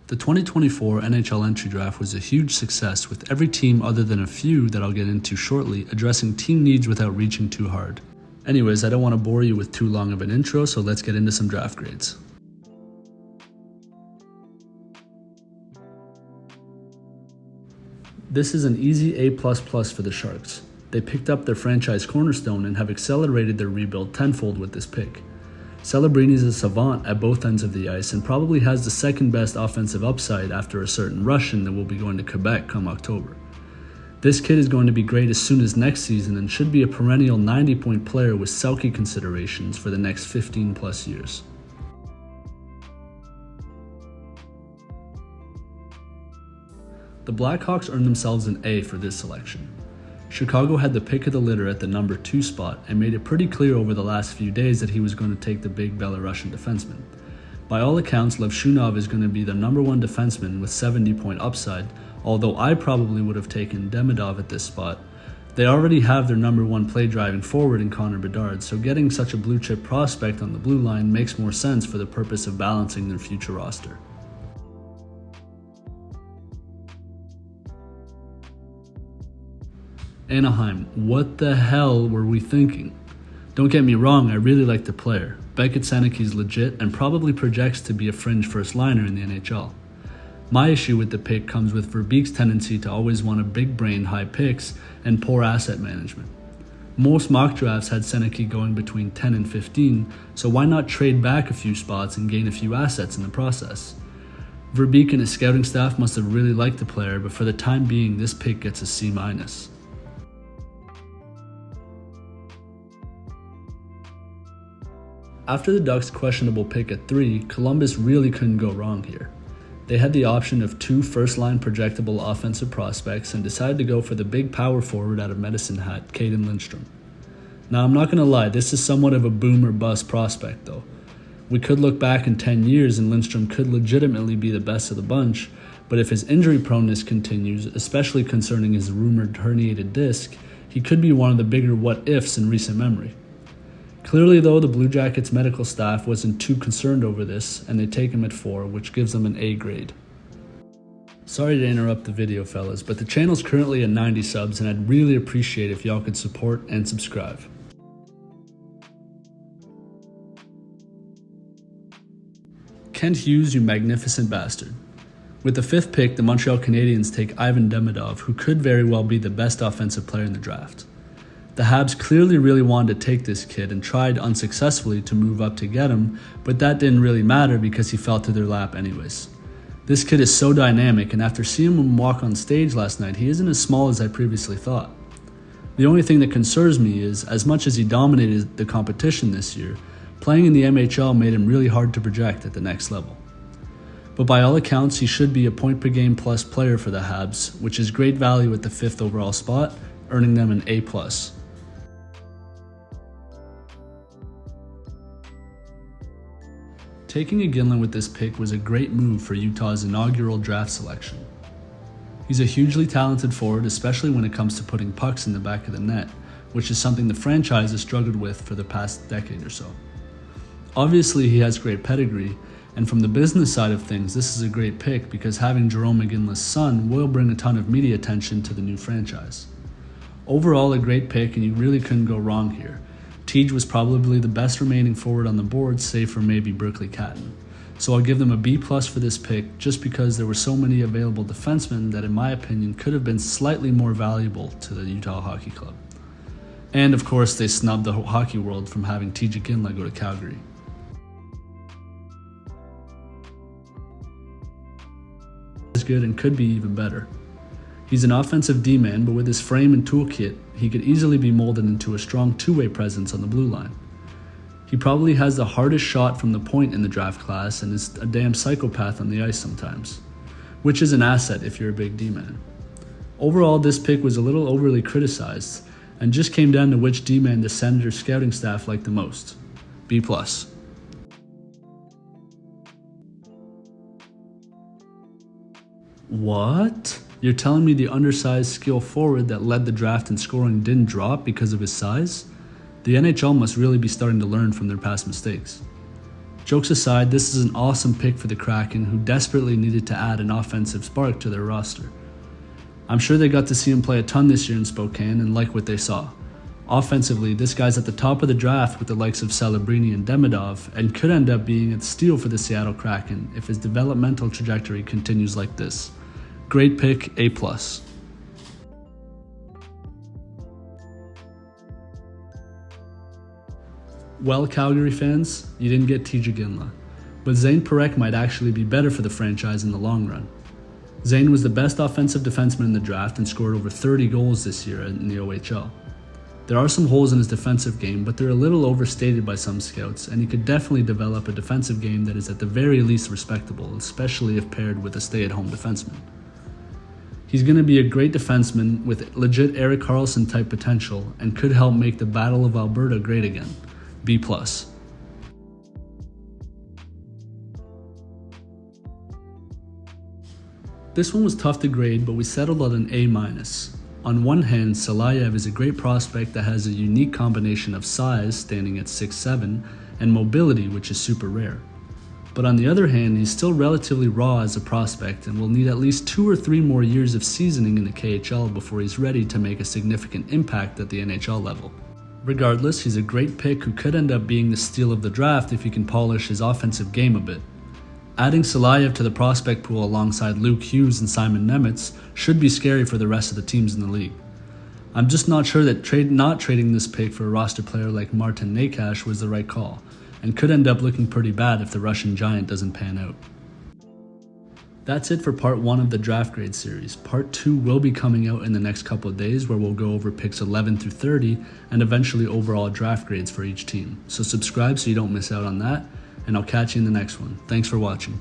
The 2024 NHL Entry draft was a huge success, with every team other than a few that I'll get into shortly addressing team needs without reaching too hard. Anyways, I don't want to bore you with too long of an intro, so let's get into some draft grades. This is an easy A++ for the Sharks. They picked up their franchise cornerstone and have accelerated their rebuild tenfold with this pick. Celebrini is a savant at both ends of the ice and probably has the second best offensive upside after a certain Russian that will be going to Quebec come October. This kid is going to be great as soon as next season and should be a perennial 90-point player with Selke considerations for the next 15 plus years. The Blackhawks earned themselves an A for this selection. Chicago had the pick of the litter at the number 2 spot and made it pretty clear over the last few days that he was going to take the big Belarusian defenseman. By all accounts, Levshunov is going to be the number 1 defenseman with 70-point upside, although I probably would have taken Demidov at this spot. They already have their number 1 play driving forward in Connor Bedard, so getting such a blue chip prospect on the blue line makes more sense for the purpose of balancing their future roster. Anaheim, what the hell were we thinking? Don't get me wrong, I really like the player. Beckett-Seneke's legit and probably projects to be a fringe first liner in the NHL. My issue with the pick comes with Verbeek's tendency to always want a big brain high picks and poor asset management. Most mock drafts had Seneke going between 10 and 15, so why not trade back a few spots and gain a few assets in the process? Verbeek and his scouting staff must have really liked the player, but for the time being this pick gets a C-. After the Ducks' questionable pick at 3, Columbus really couldn't go wrong here. They had the option of 2 first-line projectable offensive prospects and decided to go for the big power forward out of Medicine Hat, Caden Lindstrom. Now I'm not going to lie, this is somewhat of a boom or bust prospect though. We could look back in 10 years and Lindstrom could legitimately be the best of the bunch, but if his injury proneness continues, especially concerning his rumored herniated disc, he could be one of the bigger what-ifs in recent memory. Clearly though, the Blue Jackets medical staff wasn't too concerned over this, and they take him at 4, which gives them an A grade. Sorry to interrupt the video fellas, but the channel's currently at 90 subs and I'd really appreciate if y'all could support and subscribe. Kent Hughes, you magnificent bastard. With the 5th pick, the Montreal Canadiens take Ivan Demidov, who could very well be the best offensive player in the draft. The Habs clearly really wanted to take this kid and tried unsuccessfully to move up to get him, but that didn't really matter because he fell to their lap anyways. This kid is so dynamic, and after seeing him walk on stage last night, he isn't as small as I previously thought. The only thing that concerns me is, as much as he dominated the competition this year, playing in the MHL made him really hard to project at the next level. But by all accounts, he should be a point per game plus player for the Habs, which is great value at the 5th overall spot, earning them an A+. Taking Iginla with this pick was a great move for Utah's inaugural draft selection. He's a hugely talented forward, especially when it comes to putting pucks in the back of the net, which is something the franchise has struggled with for the past decade or so. Obviously, he has great pedigree, and from the business side of things, this is a great pick because having Jerome Iginla's son will bring a ton of media attention to the new franchise. Overall, a great pick, and you really couldn't go wrong here. Tej was probably the best remaining forward on the board, save for maybe Berkeley Catton. So I'll give them a B+ for this pick just because there were so many available defensemen that in my opinion could have been slightly more valuable to the Utah Hockey Club. And of course they snubbed the hockey world from having Tej Iginla go to Calgary. Is good and could be even better. He's an offensive D-man, but with his frame and toolkit, he could easily be molded into a strong two-way presence on the blue line. He probably has the hardest shot from the point in the draft class and is a damn psychopath on the ice sometimes, which is an asset if you're a big D-man. Overall, this pick was a little overly criticized and just came down to which D-man the Senators scouting staff liked the most. B+. What? You're telling me the undersized skill forward that led the draft in scoring didn't drop because of his size? The NHL must really be starting to learn from their past mistakes. Jokes aside, this is an awesome pick for the Kraken, who desperately needed to add an offensive spark to their roster. I'm sure they got to see him play a ton this year in Spokane and like what they saw. Offensively, this guy's at the top of the draft with the likes of Celebrini and Demidov, and could end up being a steal for the Seattle Kraken if his developmental trajectory continues like this. Great pick, A+. Well, Calgary fans, you didn't get TJ Ginla, but Zane Parekh might actually be better for the franchise in the long run. Zane was the best offensive defenseman in the draft and scored over 30 goals this year in the OHL. There are some holes in his defensive game, but they're a little overstated by some scouts, and he could definitely develop a defensive game that is at the very least respectable, especially if paired with a stay-at-home defenseman. He's going to be a great defenseman with legit Erik Karlsson type potential and could help make the Battle of Alberta great again. B+. This one was tough to grade, but we settled on an A-. On one hand, Salayev is a great prospect that has a unique combination of size, standing at 6'7", and mobility, which is super rare. But on the other hand, he's still relatively raw as a prospect and will need at least 2 or 3 more years of seasoning in the KHL before he's ready to make a significant impact at the NHL level. Regardless, he's a great pick who could end up being the steal of the draft if he can polish his offensive game a bit. Adding Salayev to the prospect pool alongside Luke Hughes and Simon Nemec should be scary for the rest of the teams in the league. I'm just not sure that not trading this pick for a roster player like Martin Necas was the right call, and could end up looking pretty bad if the Russian giant doesn't pan out. That's it for part 1 of the draft grade series. Part 2 will be coming out in the next couple of days, where we'll go over picks 11 through 30 and eventually overall draft grades for each team. So subscribe so you don't miss out on that, and I'll catch you in the next one. Thanks for watching.